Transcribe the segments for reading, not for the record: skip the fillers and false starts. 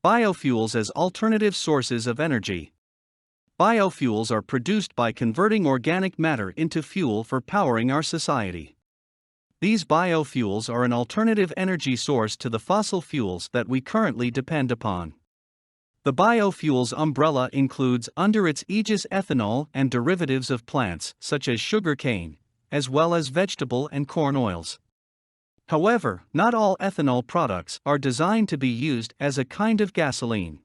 Biofuels as alternative sources of energy. Biofuels are produced by converting organic matter into fuel for powering our society. These biofuels are an alternative energy source to the fossil fuels that we currently depend upon. The biofuels umbrella includes under its aegis ethanol and derivatives of plants such as sugarcane, as well as vegetable and corn oils. However, not all ethanol products are designed to be used as a kind of gasoline.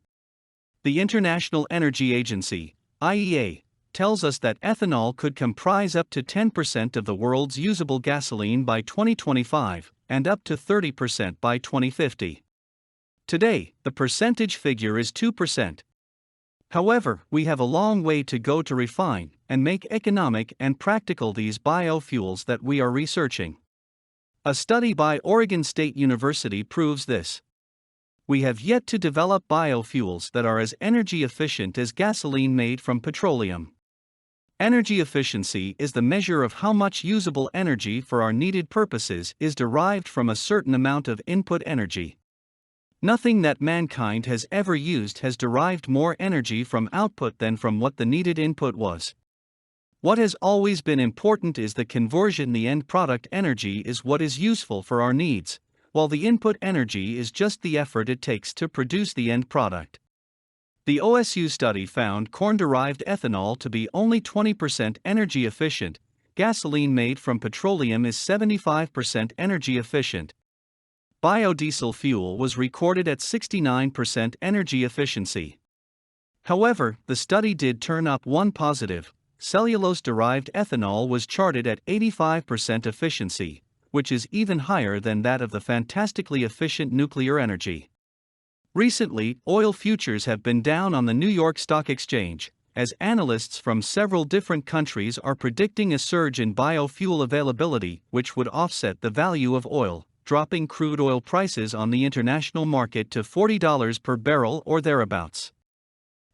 The International Energy Agency, IEA, tells us that ethanol could comprise up to 10% of the world's usable gasoline by 2025 and up to 30% by 2050. Today, the percentage figure is 2%. However, we have a long way to go to refine and make economic and practical these biofuels that we are researching. A study by Oregon State University proves this. We have yet to develop biofuels that are as energy efficient as gasoline made from petroleum. Energy efficiency is the measure of how much usable energy for our needed purposes is derived from a certain amount of input energy. Nothing that mankind has ever used has derived more energy from output than from what the needed input was. What has always been important is the conversion. The end product energy is what is useful for our needs, while the input energy is just the effort it takes to produce the end product. The OSU study found corn-derived ethanol to be only 20% energy efficient. Gasoline made from petroleum is 75% energy efficient. Biodiesel fuel was recorded at 69% energy efficiency. However, the study did turn up one positive. Cellulose-derived ethanol was charted at 85% efficiency, which is even higher than that of the fantastically efficient nuclear energy. Recently, oil futures have been down on the New York Stock Exchange, as analysts from several different countries are predicting a surge in biofuel availability, which would offset the value of oil, dropping crude oil prices on the international market to $40 per barrel or thereabouts.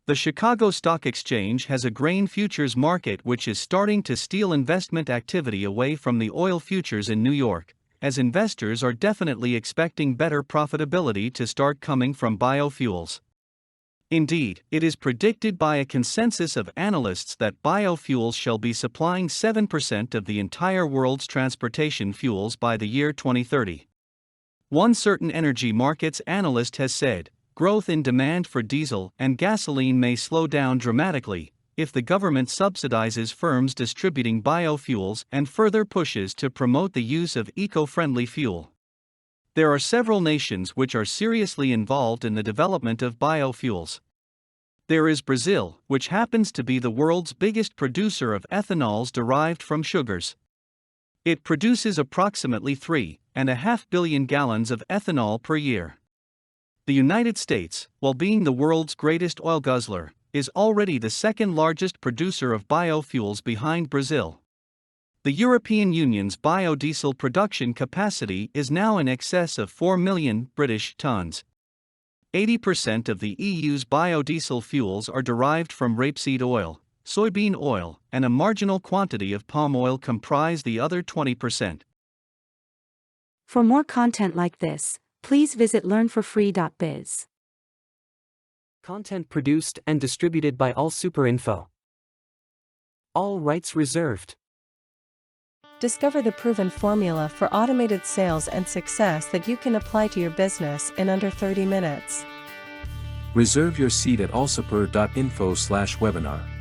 The Chicago Stock Exchange has a grain futures market which is starting to steal investment activity away from the oil futures in New York, as investors are definitely expecting better profitability to start coming from biofuels. Indeed, it is predicted by a consensus of analysts that biofuels shall be supplying 7% of the entire world's transportation fuels by the year 2030. One certain energy markets analyst has said, growth in demand for diesel and gasoline may slow down dramatically if the government subsidizes firms distributing biofuels and further pushes to promote the use of eco-friendly fuel. There are several nations which are seriously involved in the development of biofuels. There is Brazil, which happens to be the world's biggest producer of ethanols derived from sugars. It produces approximately 3.5 billion gallons of ethanol per year. The United States, while being the world's greatest oil guzzler, is already the second largest producer of biofuels behind Brazil. The European Union's biodiesel production capacity is now in excess of 4 million British tons. 80% of the EU's biodiesel fuels are derived from rapeseed oil, soybean oil, and a marginal quantity of palm oil comprise the other 20%. For more content like this, please visit learnforfree.biz. Content produced and distributed by AllSuperInfo. All rights reserved. Discover the proven formula for automated sales and success that you can apply to your business in under 30 minutes. Reserve your seat at allsuper.info/webinar.